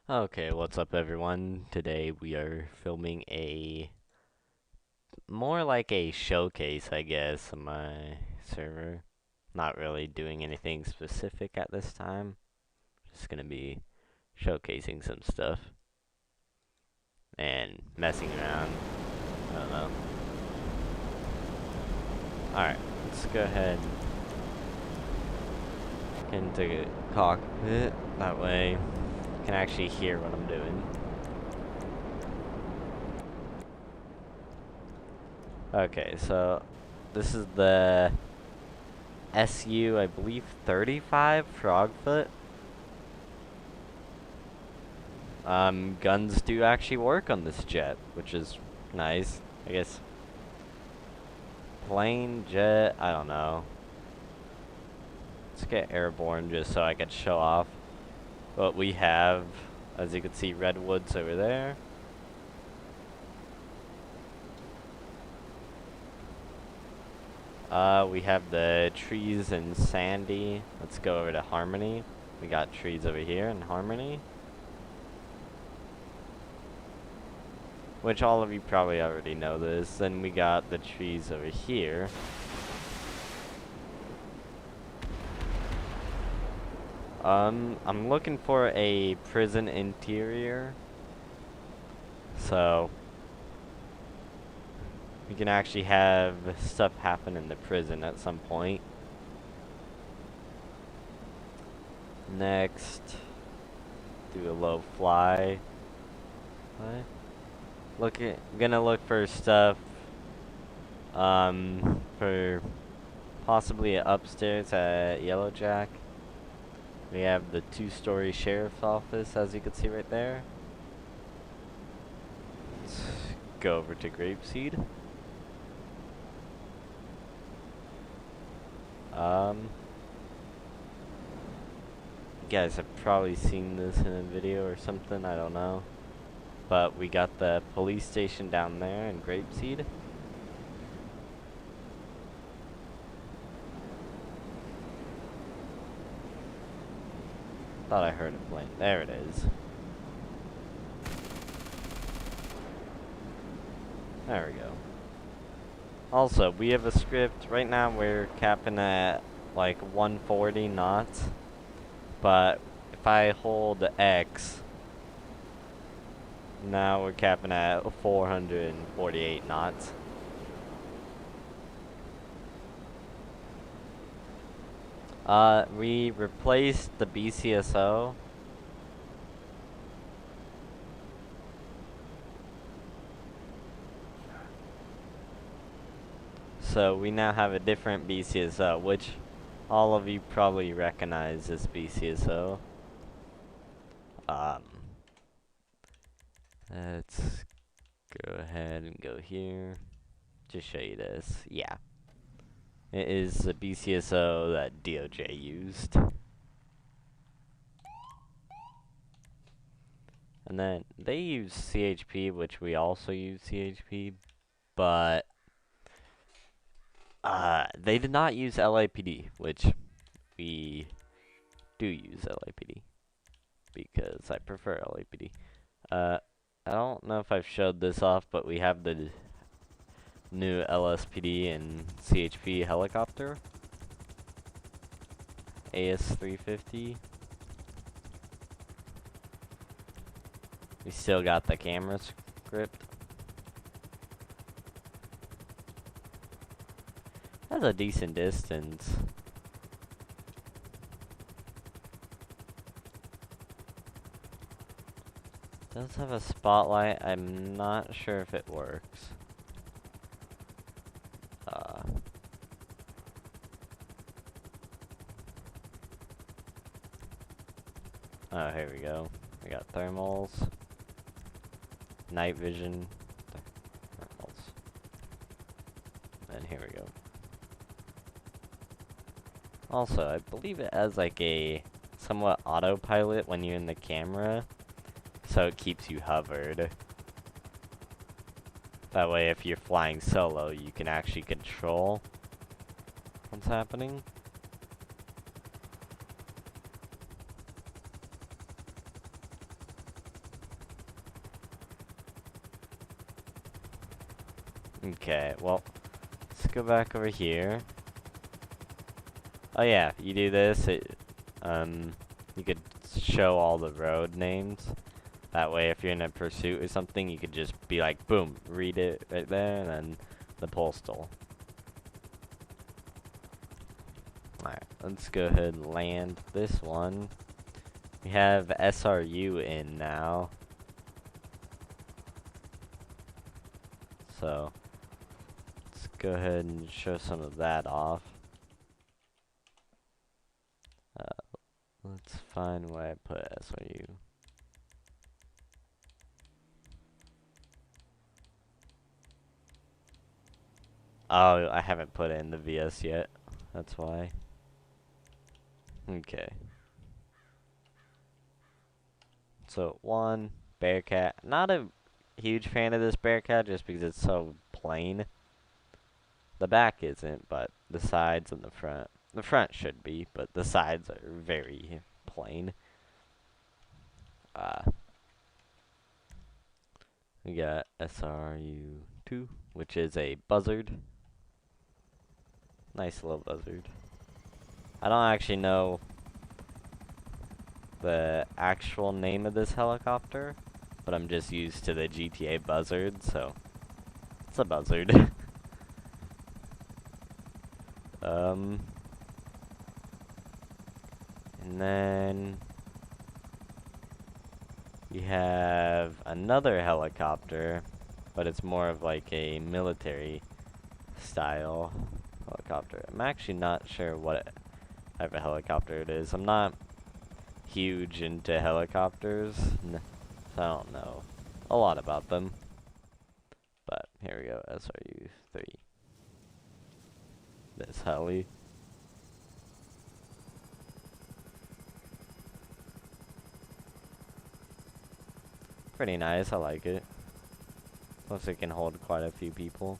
Okay, what's up everyone? Today we are filming more like a showcase, I guess, on my server. Not really doing anything specific at this time. Just gonna be showcasing some stuff and messing around. I don't know. Alright, let's go ahead and get into the cockpit. That way you can actually hear what I'm doing. Okay, so this is the SU, I believe, 35 Frogfoot. Guns do actually work on this jet, which is nice. I guess plane, jet, I don't know. Let's get airborne just so I can show off what we have. As you can see, redwoods over there. We have the trees in Sandy. Let's go over to Harmony. We got trees over here in Harmony, which all of you probably already know this. Then we got the trees over here. I'm looking for a prison interior, so we can actually have stuff happen in the prison at some point. Next, do a low fly. What? Gonna look for stuff, for possibly upstairs at Yellowjack. We have the 2-story sheriff's office, as you can see right there. Let's go over to Grapeseed. You guys have probably seen this in a video or something, I don't know. But we got the police station down there in Grapeseed. Thought I heard a plane. There it is. There we go. Also, we have a script. Right now we're capping at like 140 knots. But if I hold X, now we're capping at 448 knots. We replaced the BCSO. So we now have a different BCSO, which all of you probably recognize this BCSO. Let's go ahead and go here. Just show you this. Yeah. It is the BCSO that DOJ used. And then they use CHP, which we also use CHP, but they did not use LAPD, which we do use LAPD because I prefer LAPD. I don't know if I've showed this off, but we have the new LSPD and CHP helicopter, AS-350. We still got the camera script. That's a decent distance. Does have a spotlight. I'm not sure if it works. Oh, here we go. We got thermals, night vision, thermals, and here we go. Also, I believe it has like a somewhat autopilot when you're in the camera, so it keeps you hovered. That way, if you're flying solo, you can actually control what's happening. Okay, well, let's go back over here. Oh yeah, you do this, you could show all the road names. That way, if you're in a pursuit or something, you could just be like, boom, read it right there, and then the postal. Alright, let's go ahead and land this one. We have SRU in now. So, let's go ahead and show some of that off. Let's find where I put SRU. Oh, I haven't put in the VS yet. That's why. Okay. So, one, Bearcat. Not a huge fan of this Bearcat just because it's so plain. The back isn't, but the sides and the front. The front should be, but the sides are very plain. We got SRU2, which is a buzzard. Nice little buzzard. I don't actually know the actual name of this helicopter, but I'm just used to the GTA buzzard, so it's a buzzard. And then we have another helicopter, but it's more of like a military style helicopter. I'm actually not sure what type of helicopter it is. I'm not huge into helicopters, so I don't know a lot about them. But here we go, SRU-3. This heli. Pretty nice, I like it. Looks like it can hold quite a few people.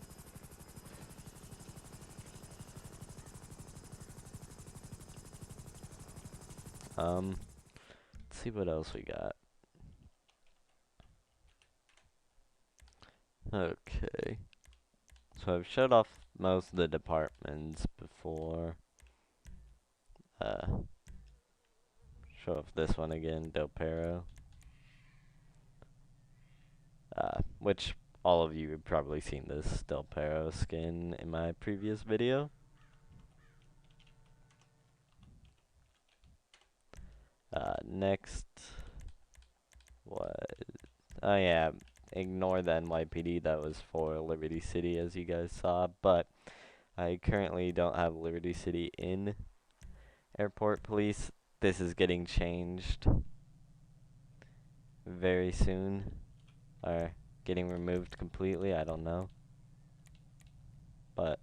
Let's see what else we got. Okay. So I've showed off most of the departments before. Show off this one again, Del Perro. Which all of you have probably seen this Del Perro skin in my previous video. Next was, oh yeah, ignore the NYPD, that was for Liberty City as you guys saw, but I currently don't have Liberty City in Airport Police. This is getting changed very soon, or getting removed completely, I don't know. But,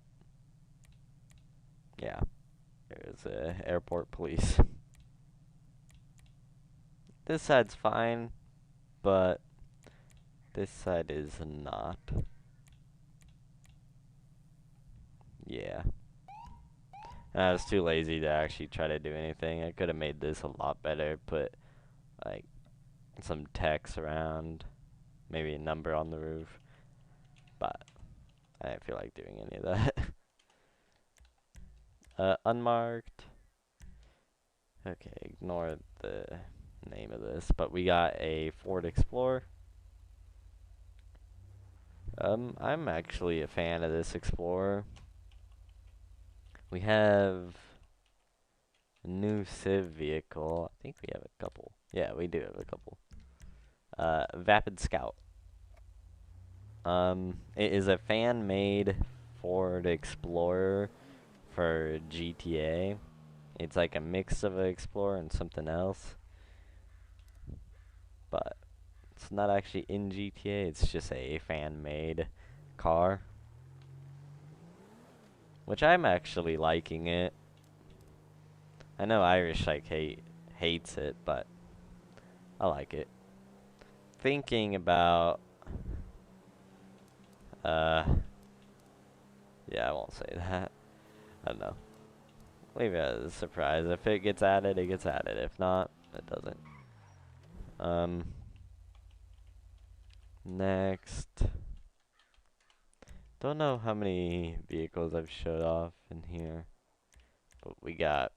yeah, there's Airport Police. This side's fine, but this side is not. Yeah. And I was too lazy to actually try to do anything. I could have made this a lot better, put like some text around, maybe a number on the roof, but I didn't feel like doing any of that. Unmarked. Okay, ignore the name of this, but we got a Ford Explorer. I'm actually a fan of this Explorer. We have a new Civ vehicle. I think we have a couple. Yeah, we do have a couple. Vapid Scout. It is a fan-made Ford Explorer for GTA. It's like a mix of an Explorer and something else. But it's not actually in GTA, it's just a fan-made car. Which I'm actually liking it. I know Irish like hates it, but I like it. Thinking about yeah, I won't say that. I don't know. Leave it as a surprise. If it gets added, it gets added. If not, it doesn't. Next Don't know how many vehicles I've showed off in here, but we got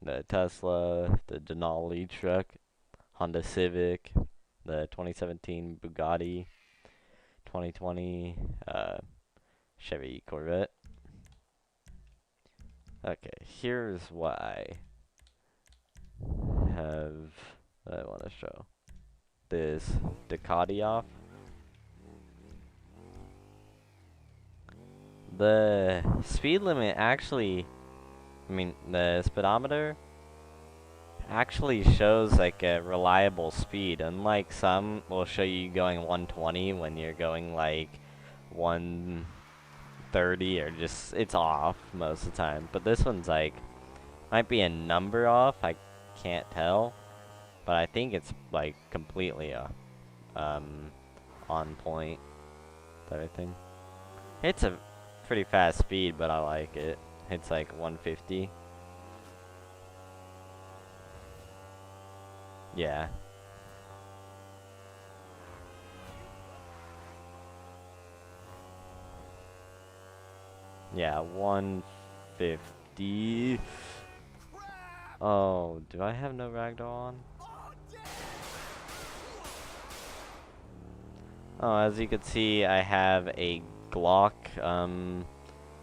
the Tesla, the Denali truck, Honda Civic, the 2017 Bugatti, 2020 Chevy Corvette. Okay, here's what I have that I want to show. This Ducati off. The speed limit actually, the speedometer actually shows like a reliable speed. Unlike some will show you going 120 when you're going like 130 or just, it's off most of the time. But this one's like, might be a number off, I can't tell. But I think it's like completely on point, everything. It's a pretty fast speed, but I like it. It's like 150. Yeah. Yeah, 150. Oh, do I have no ragdoll on? Oh, as you can see, I have a Glock,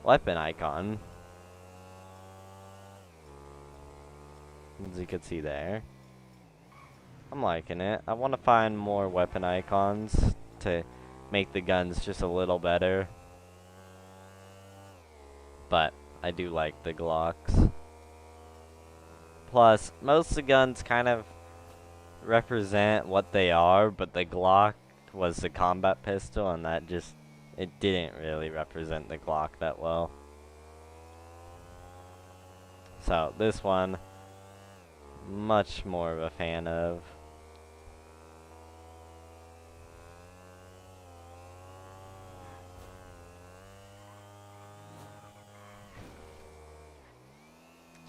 weapon icon. As you can see there. I'm liking it. I want to find more weapon icons to make the guns just a little better. But I do like the Glocks. Plus, most of the guns kind of represent what they are, but the Glock was the combat pistol, and that just, it didn't really represent the Glock that well. So, this one, much more of a fan of.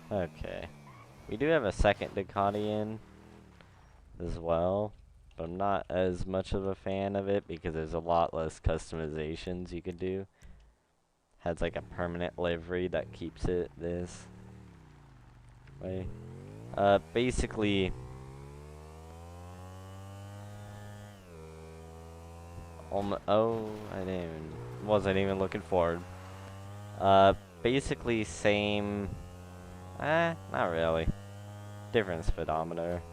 Okay. We do have a second Ducati in as well, but I'm not as much of a fan of it because there's a lot less customizations you could do. Has like a permanent livery that keeps it this way. Basically, wasn't even looking forward. Basically same, not really. Different speedometer.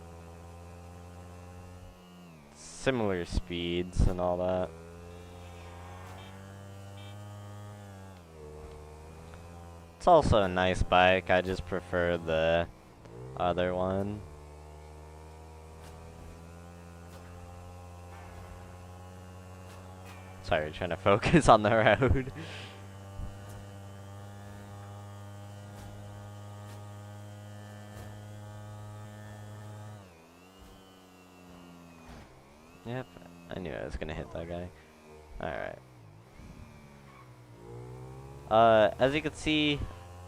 Similar speeds and all that. It's also a nice bike, I just prefer the other one. Sorry, trying to focus on the road. Yep, I knew I was gonna hit that guy. Alright. As you can see,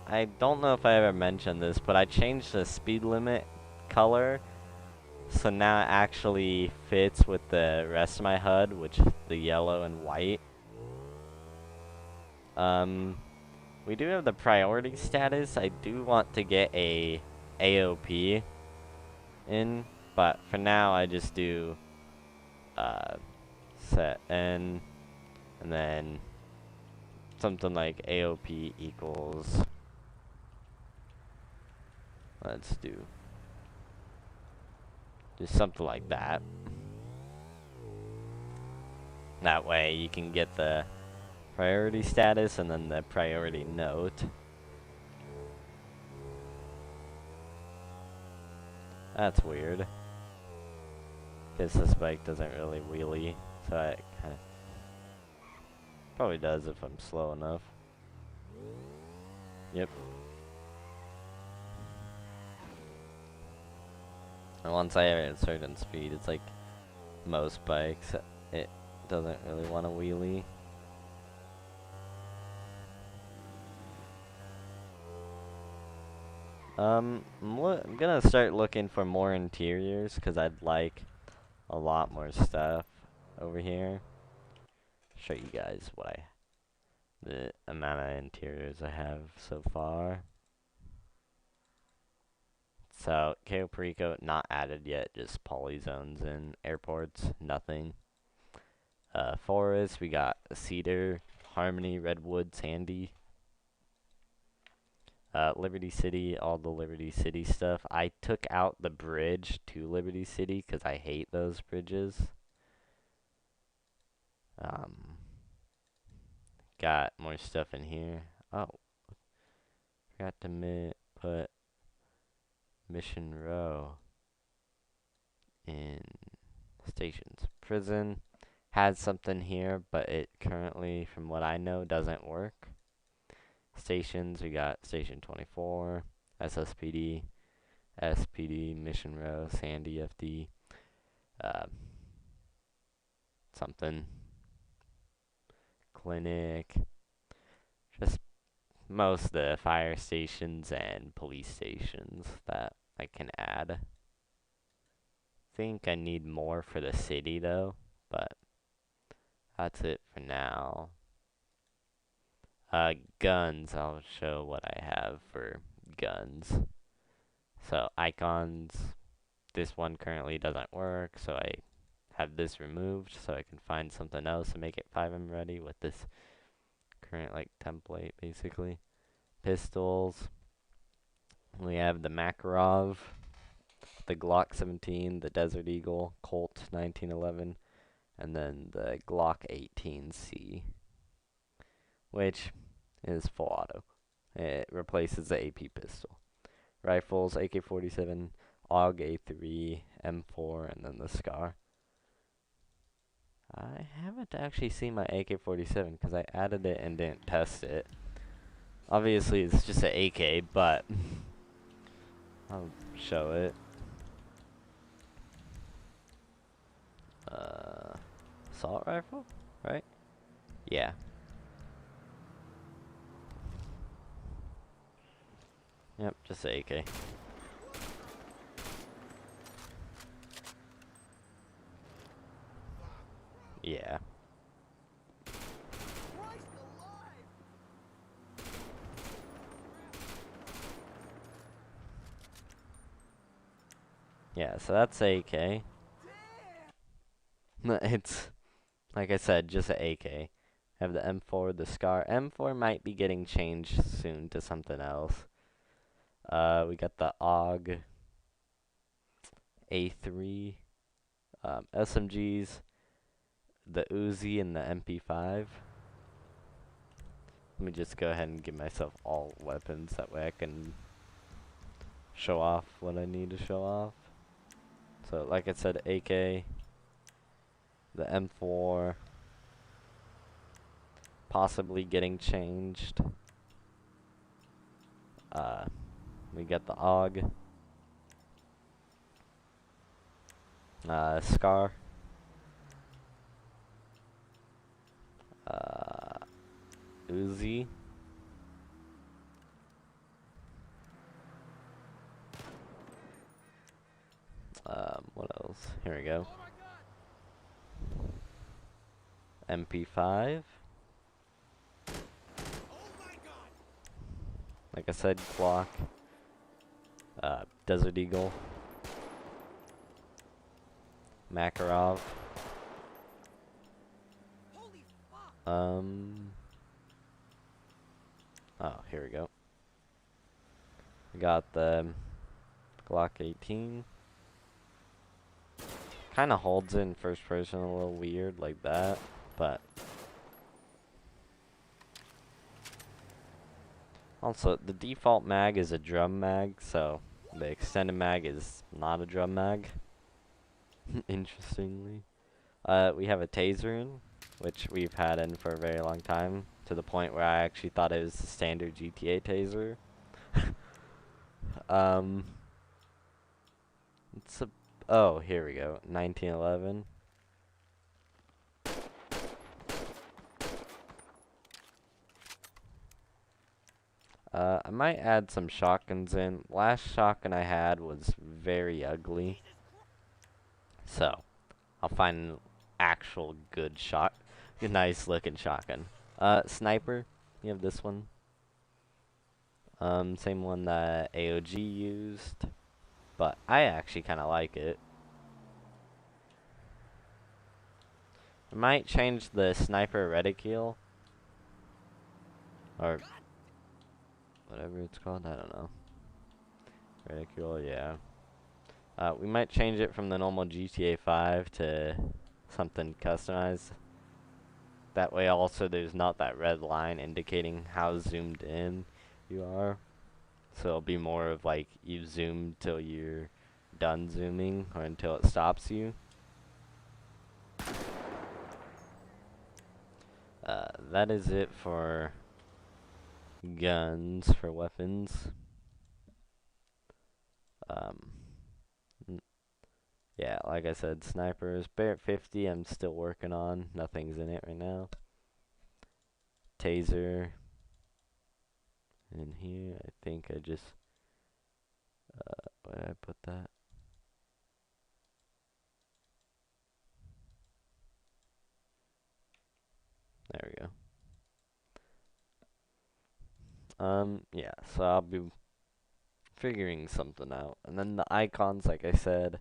I don't know if I ever mentioned this, but I changed the speed limit color. So now it actually fits with the rest of my HUD, which is the yellow and white. We do have the priority status. I do want to get a AOP in, but for now I just do set N, and then something like AOP equals, let's do just something like that. That way you can get the priority status and then the priority note. That's weird, because this bike doesn't really wheelie, so I kind of probably does if I'm slow enough. Yep. And once I hit a certain speed, it's like most bikes, it doesn't really want to wheelie. I'm gonna start looking for more interiors, because I'd like a lot more stuff over here. Show you guys what I the amount of interiors I have so far. So, Cayo Perico, not added yet, just polyzones and airports, nothing. Forest, we got Cedar, Harmony, Redwood, Sandy. Liberty City, all the Liberty City stuff. I took out the bridge to Liberty City because I hate those bridges. Got more stuff in here. Oh, forgot to put Mission Row in stations. Prison has something here, but it currently, from what I know, doesn't work. Stations, we got Station 24, SSPD, SPD, Mission Row, Sandy, FD, something, clinic, just most of the fire stations and police stations that I can add. Think I need more for the city though, but that's it for now. Guns, I'll show what I have for guns. So icons, this one currently doesn't work, so I have this removed so I can find something else and make it FiveM ready with this current like template basically. Pistols, we have the Makarov, the Glock 17, the Desert Eagle, Colt 1911, and then the Glock 18C, which is full auto. It replaces the AP pistol. Rifles, AK-47, AUG A3, M4, and then the SCAR. I haven't actually seen my AK-47 because I added it and didn't test it. Obviously, it's just an AK, but I'll show it. Assault rifle, right? Yeah. Yep, just an AK. Yeah. Yeah, so that's AK. It's, like I said, just an AK. Have the M4, the SCAR. M4 might be getting changed soon to something else. We got the AUG A3, SMGs, the Uzi, and the MP5. Let me just go ahead and give myself all weapons, that way I can show off what I need to show off. So, like I said, AK, the M4, possibly getting changed. We got the AUG, SCAR, Uzi, what else? Here we go. MP5. Like I said, Glock, Desert Eagle, Makarov, oh, here we go. We got the Glock 18. Kind of holds it in first person a little weird like that, but also the default mag is a drum mag, so the extended mag is not a drum mag. Interestingly, we have a taser in, which we've had in for a very long time, to the point where I actually thought it was the standard GTA taser. It's a, oh, here we go, 1911. I might add some shotguns in. Last shotgun I had was very ugly, so I'll find an actual good nice looking shotgun. Sniper, You have this one. Same one that AOG used, but I actually kind of like it. I might change the sniper reticule, or whatever it's called. I don't know. Reticule, yeah. We might change it from the normal GTA 5 to something customized. That way also there's not that red line indicating how zoomed in you are. So it'll be more of like you zoom till you're done zooming or until it stops you. That is it for guns, for weapons. Yeah, like I said, snipers. Barrett 50 I'm still working on. Nothing's in it right now. Taser. In here, I think I just, where did I put that? There we go. Yeah, so I'll be figuring something out. And then the icons, like I said,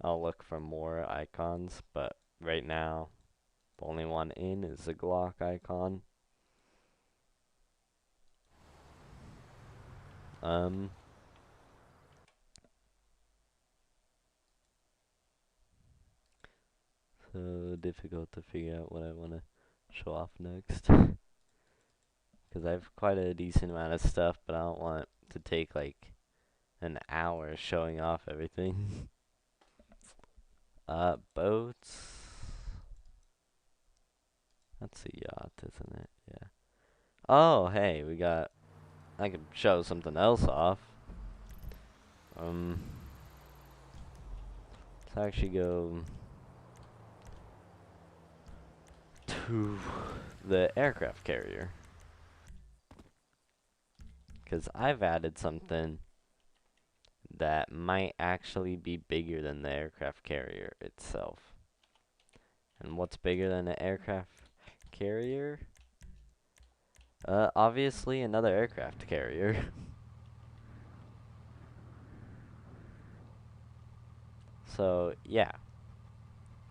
I'll look for more icons, but right now, the only one in is the Glock icon. So difficult to figure out what I want to show off next. Because I have quite a decent amount of stuff, but I don't want to take like an hour showing off everything. Boats. That's a yacht, isn't it? Yeah. Oh, hey, we got. I could show something else off. Let's actually go to the aircraft carrier. Because I've added something that might actually be bigger than the aircraft carrier itself. And what's bigger than an aircraft carrier? Obviously another aircraft carrier. So, yeah.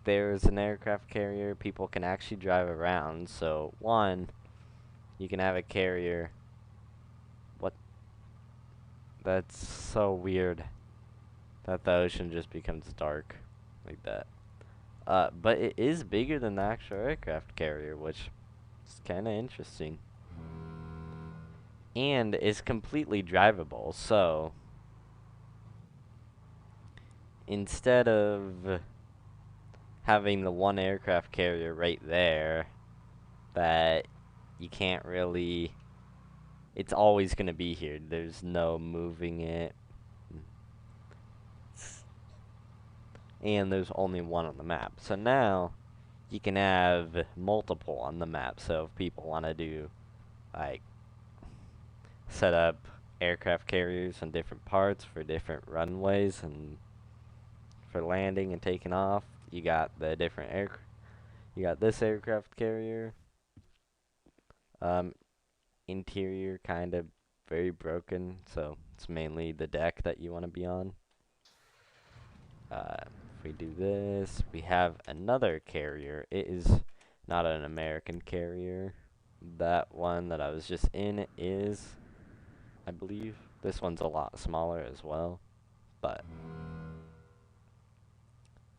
There's an aircraft carrier people can actually drive around. So, one, you can have a carrier. What? That's so weird that the ocean just becomes dark like that. But it is bigger than the actual aircraft carrier, which is kind of interesting. And is completely drivable, so instead of having the one aircraft carrier right there that you can't really, it's always going to be here. There's no moving it. And there's only one on the map. So now you can have multiple on the map. So if people want to do like set up aircraft carriers on different parts for different runways and for landing and taking off, you got the different you got this aircraft carrier. Interior kind of very broken, so it's mainly the deck that you want to be on. If we do this, we have another carrier. It is not an American carrier. That one that I was just in is, I believe. This one's a lot smaller as well, but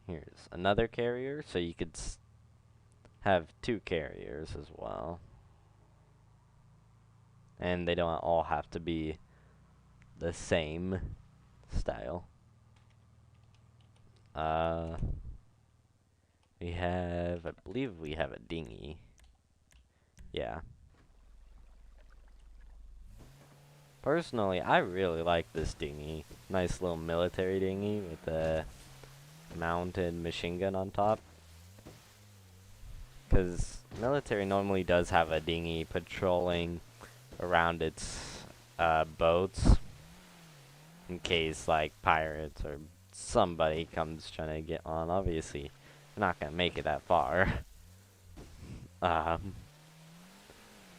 here's another carrier, so you could have two carriers as well. And they don't all have to be the same style. We have, I believe we have a dinghy. Yeah. Personally, I really like this dinghy. Nice little military dinghy with a mounted machine gun on top. Because military normally does have a dinghy patrolling around its boats in case like pirates or somebody comes trying to get on. Obviously, they're not gonna make it that far.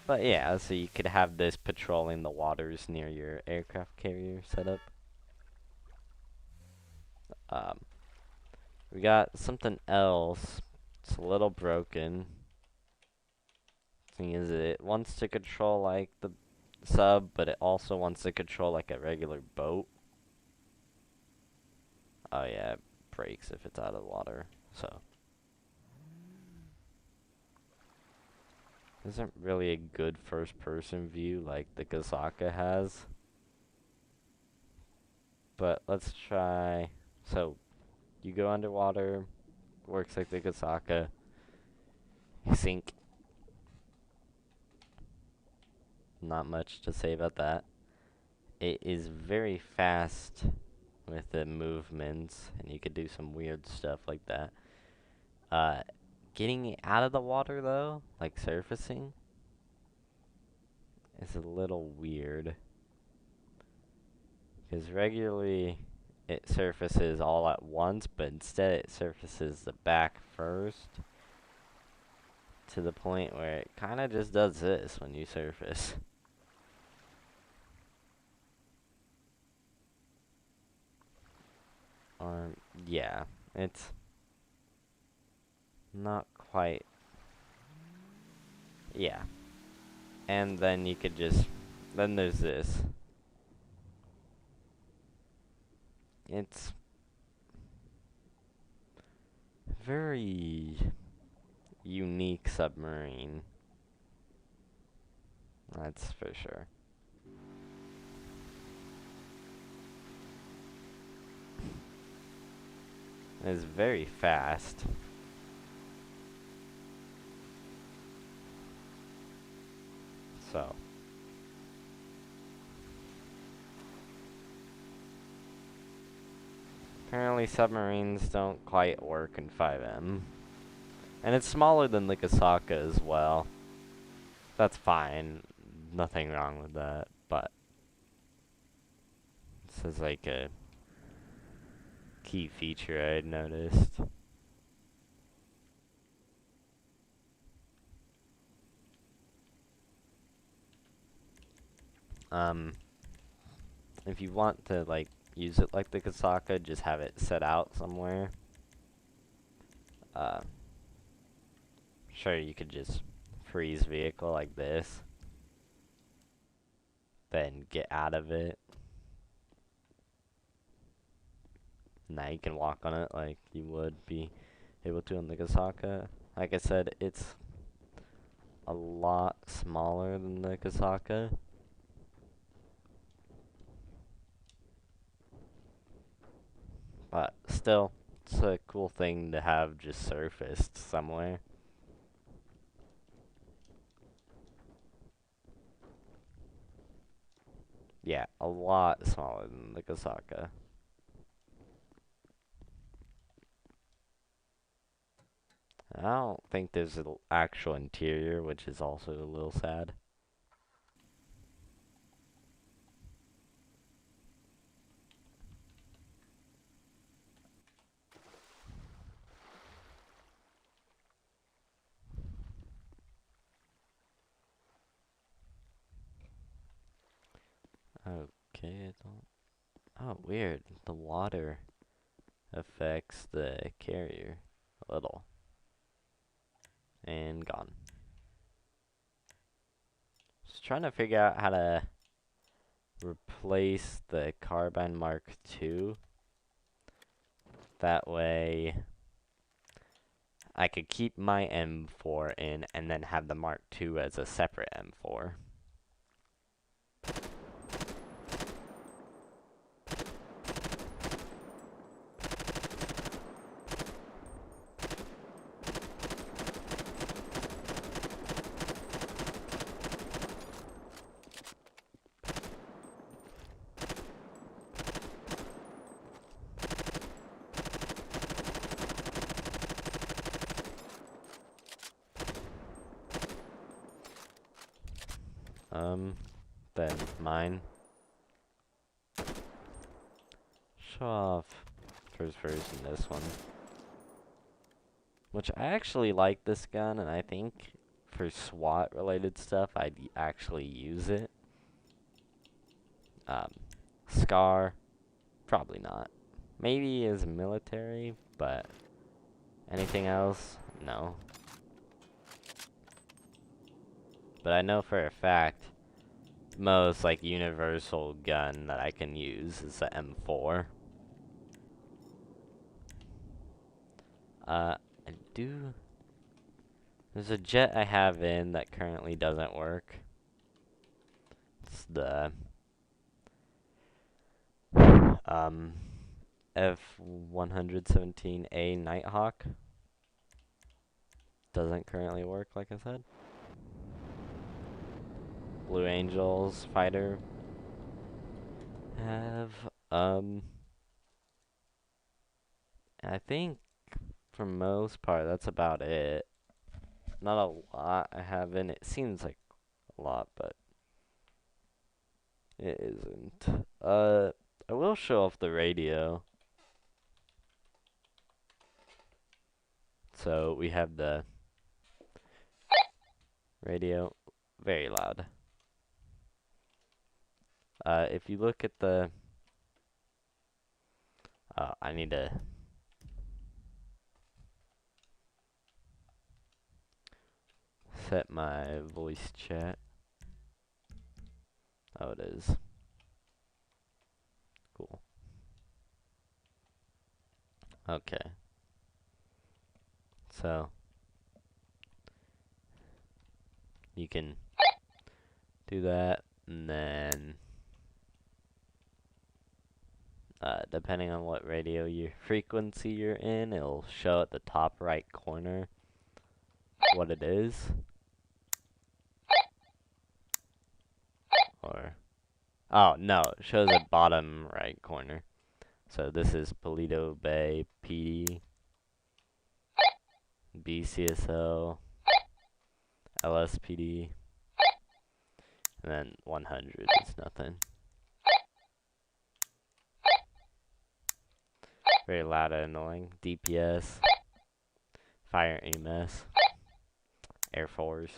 But yeah, so you could have this patrolling the waters near your aircraft carrier setup. Um, we got something else. It's a little broken. Thing is, it wants to control like the sub, but it also wants to control like a regular boat. Oh yeah, it breaks if it's out of the water. So isn't really a good first-person view like the Kasaka has. But let's try. So you go underwater, works like the Kasaka. You sink. Not much to say about that. It is very fast with the movements, and you could do some weird stuff like that. Uh, Getting it out of the water though, like surfacing, is a little weird. Because regularly it surfaces all at once, but instead it surfaces the back first. To the point where it kind of just does this when you surface. Yeah, it's not quite. Yeah. And then you could just. Then there's this. It's very unique submarine. That's for sure. It's very fast. So. Apparently submarines don't quite work in FiveM. And it's smaller than the Kasaka as well. That's fine. Nothing wrong with that. But this is like a key feature I had noticed. If you want to like use it like the Kasaka, just have it set out somewhere. Sure, you could just freeze vehicle like this, then get out of it. Now you can walk on it like you would be able to on the Kasaka. Like I said, it's a lot smaller than the Kasaka. But still, it's a cool thing to have just surfaced somewhere. Yeah, a lot smaller than the Kasaka. I don't think there's an actual interior, which is also a little sad. Okay, I don't. Oh, weird. The water affects the carrier a little. And gone. Just trying to figure out how to replace the Carbine Mark II. That way I could keep my M4 in and then have the Mark II as a separate M4. Then mine. Show off first version this one. Which I actually like this gun, and I think for SWAT related stuff, I'd actually use it. SCAR, probably not. Maybe as military, but anything else, no. But I know for a fact, the most like universal gun that I can use is the M4. I do. There's a jet I have in that currently doesn't work. It's the F-117A Nighthawk. Doesn't currently work, like I said. Blue Angels fighter have I think for most part that's about it. Not a lot I have in it. Seems like a lot, but it isn't. I will show off the radio. So we have the radio, very loud. If you look at the, I need to set my voice chat. Oh, it is. Cool. Okay. So you can do that, and then depending on what radio frequency you're in, it'll show at the top right corner what it is. Or, oh no, it shows at bottom right corner. So this is Paleto Bay PD, BCSO, LSPD, and then 100 is nothing. Very loud and annoying. DPS, Fire EMS, Air Force,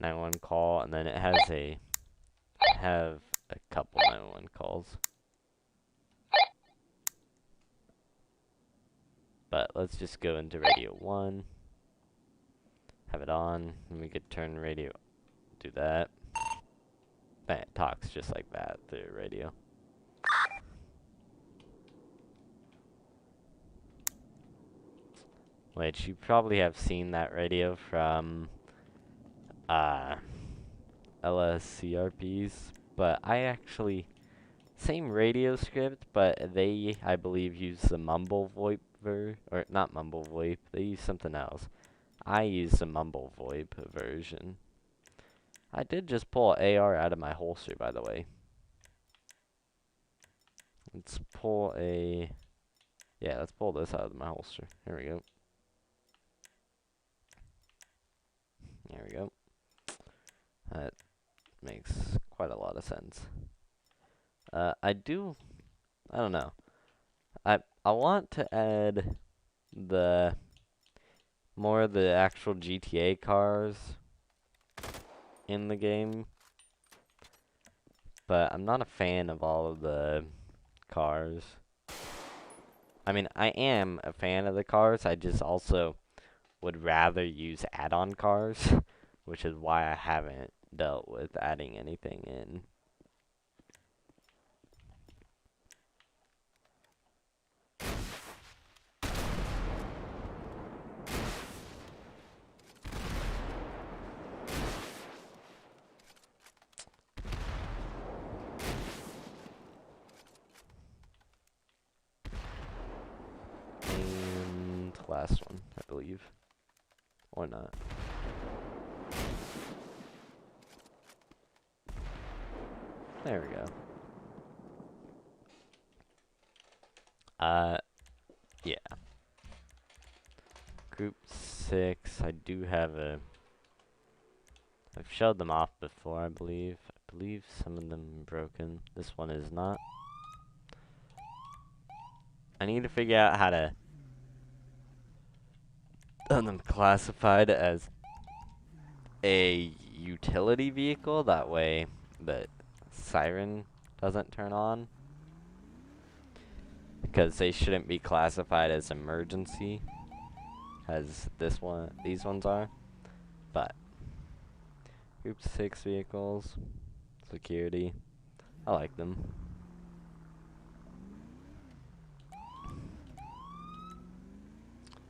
911 call, and then it has I have a couple 911 calls. But let's just go into radio 1, have it on, and we could turn radio, do that. Then it talks just like that through radio. Which you probably have seen that radio from LSCRPs, but I actually, same radio script, but they, I believe, use the mumble VoIP or not mumble VoIP, they use something else. I use the mumble VoIP version. I did just pull an AR out of my holster, by the way. Let's pull let's pull this out of my holster. Here we go. There we go. That makes quite a lot of sense. I don't know. I want to add more of the actual GTA cars in the game, but I'm not a fan of all of the cars. I mean, I am a fan of the cars, I just also would rather use add-on cars, which is why I haven't dealt with adding anything in. And last one, I believe. Or not. There we go. Yeah. Group 6, I do have I've showed them off before, I believe. I believe some of them are broken. This one is not. I need to figure out how to have them classified as a utility vehicle. That way the siren doesn't turn on. Because they shouldn't be classified as emergency, as these ones are. But Group 6 vehicles, security, I like them.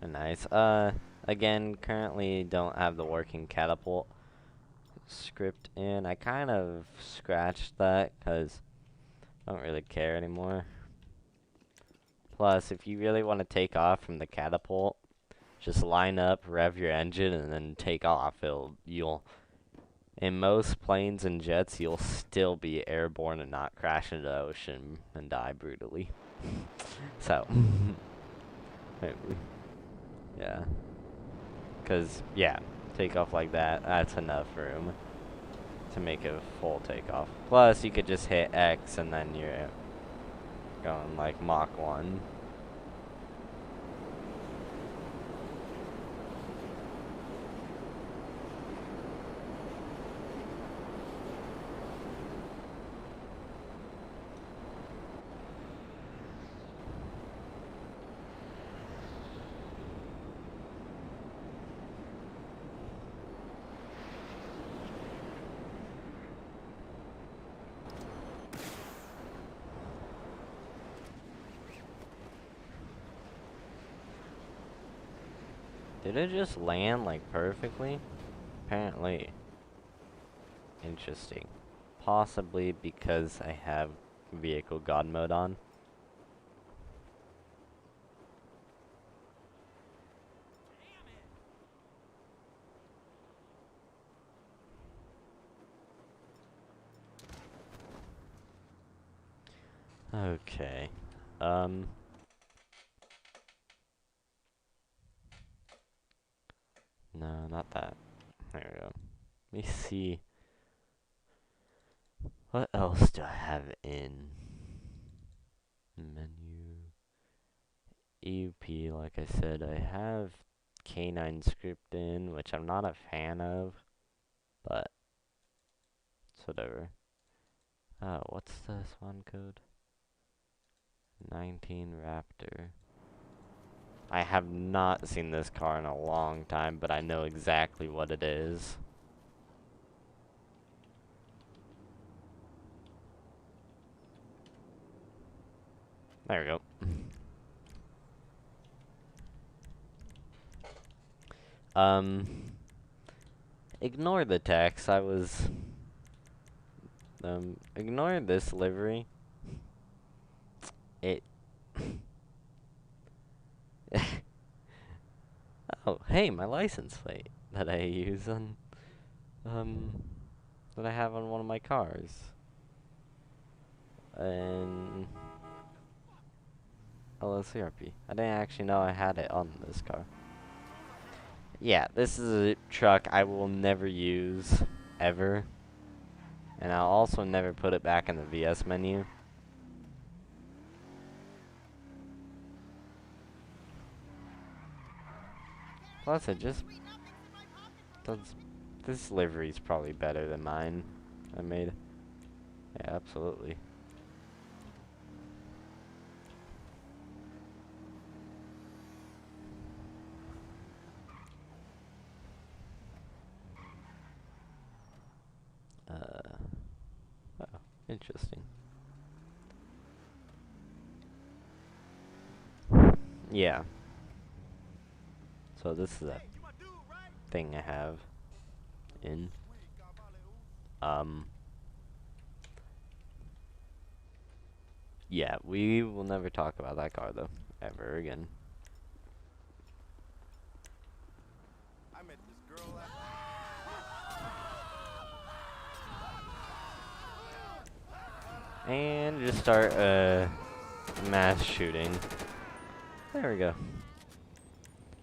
They're nice. Again, currently don't have the working catapult script in. I kind of scratched that because I don't really care anymore. Plus, if you really want to take off from the catapult, just line up, rev your engine, and then take off. In most planes and jets, you'll still be airborne and not crash into the ocean and die brutally. So, yeah. Because, yeah, take off like that, that's enough room to make a full takeoff. Plus, you could just hit X and then you're going like Mach 1. Did it just land like perfectly? Apparently. Interesting. Possibly because I have vehicle god mode on. Okay. No, not that. There we go. Let me see. What else do I have in menu? EUP, like I said, I have K9 script in, which I'm not a fan of, but it's whatever. Oh, what's the spawn code? 19 Raptor. I have not seen this car in a long time, but I know exactly what it is. There we go. Ignore the text. Ignore this livery. It. Oh, hey, my license plate that I use on, that I have on one of my cars. And LSCRP. I didn't actually know I had it on this car. Yeah, this is a truck I will never use, ever. And I'll also never put it back in the VS menu. Plus, it just does. This livery's probably better than mine. I made. Yeah, absolutely. Oh, interesting. Yeah. So this is a thing I have in. Yeah, we will never talk about that car though, ever again. I met this girl and just start mass shooting. There we go.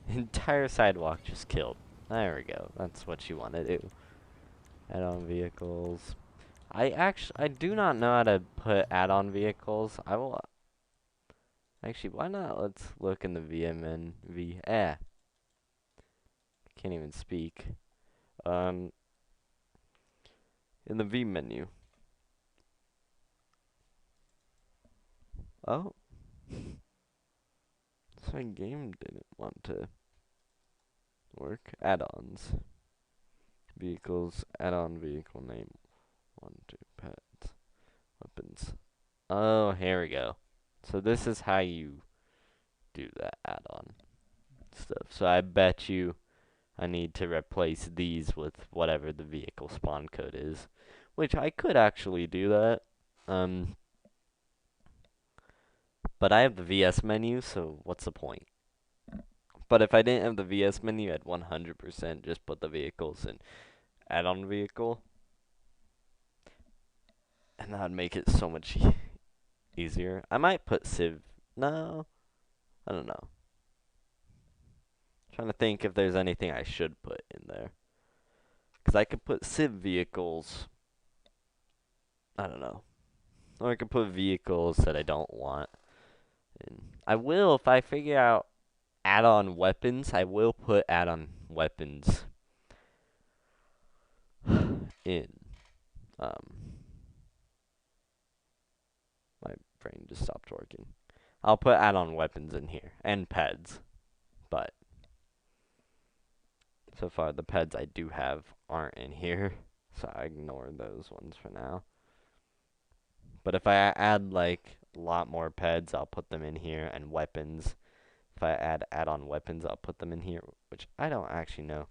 Entire sidewalk just killed. There we go. That's what you want to do. Add-on vehicles. I do not know how to put add-on vehicles. I will. Actually, why not? Let's look in the VMN. Can't even speak. in the V menu. Oh. So my game didn't want to work. Add-ons. Vehicles, add-on vehicle name. 1, 2, pets, weapons. Oh, here we go. So this is how you do that add-on stuff. So I bet you I need to replace these with whatever the vehicle spawn code is. Which I could actually do that. But I have the VS menu, so what's the point? But if I didn't have the VS menu, I'd 100% just put the vehicles in add-on vehicle. And that would make it so much easier. I might put Civ. No, I don't know. Trying to think if there's anything I should put in there. Because I could put Civ vehicles. I don't know. Or I could put vehicles that I don't want. And I will, if I figure out add-on weapons, I will put add-on weapons in. My brain just stopped working. I'll put add-on weapons in here. And peds. But so far, the peds I do have aren't in here. So I ignore those ones for now. But if I add, like, a lot more peds, I'll put them in here. And weapons. If I add-on weapons, I'll put them in here. Which I don't actually know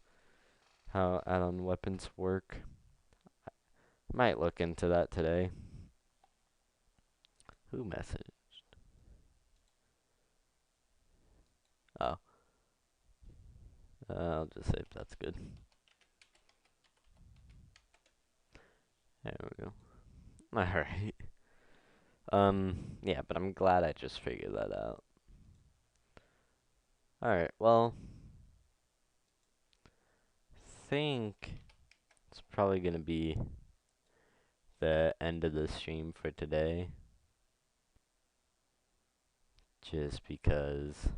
how add-on weapons work. I might look into that today. Who messaged? Oh. I'll just say if that's good. There we go. Alright. Yeah, but I'm glad I just figured that out. Alright, well, I think it's probably gonna be the end of the stream for today. Just because...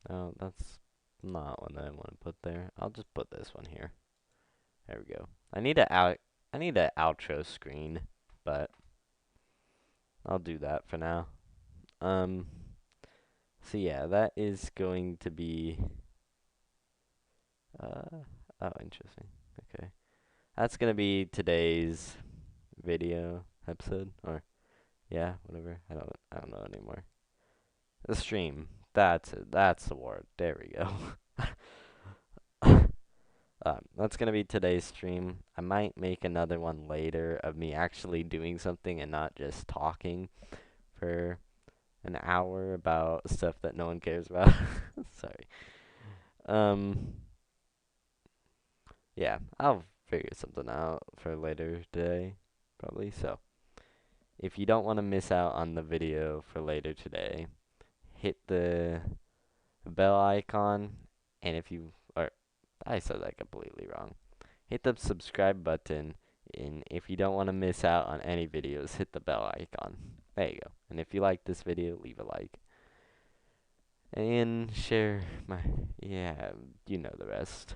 Oh, that's not what I want to put there. I'll just put this one here. There we go. I need an outro screen, but I'll do that for now. So yeah, that is going to be oh, interesting. Okay. That's gonna be today's video episode, or yeah, whatever. I don't know anymore. The stream. That's it. That's the word. There we go. That's gonna be today's stream. I might make another one later of me actually doing something and not just talking for an hour about stuff that no one cares about. Sorry. Yeah, I'll figure something out for later today, probably. So, if you don't want to miss out on the video for later today, hit the bell icon, and if you, or I said that completely wrong. Hit the subscribe button, and if you don't want to miss out on any videos, hit the bell icon. There you go. And if you like this video, leave a like. And share my, yeah, you know the rest.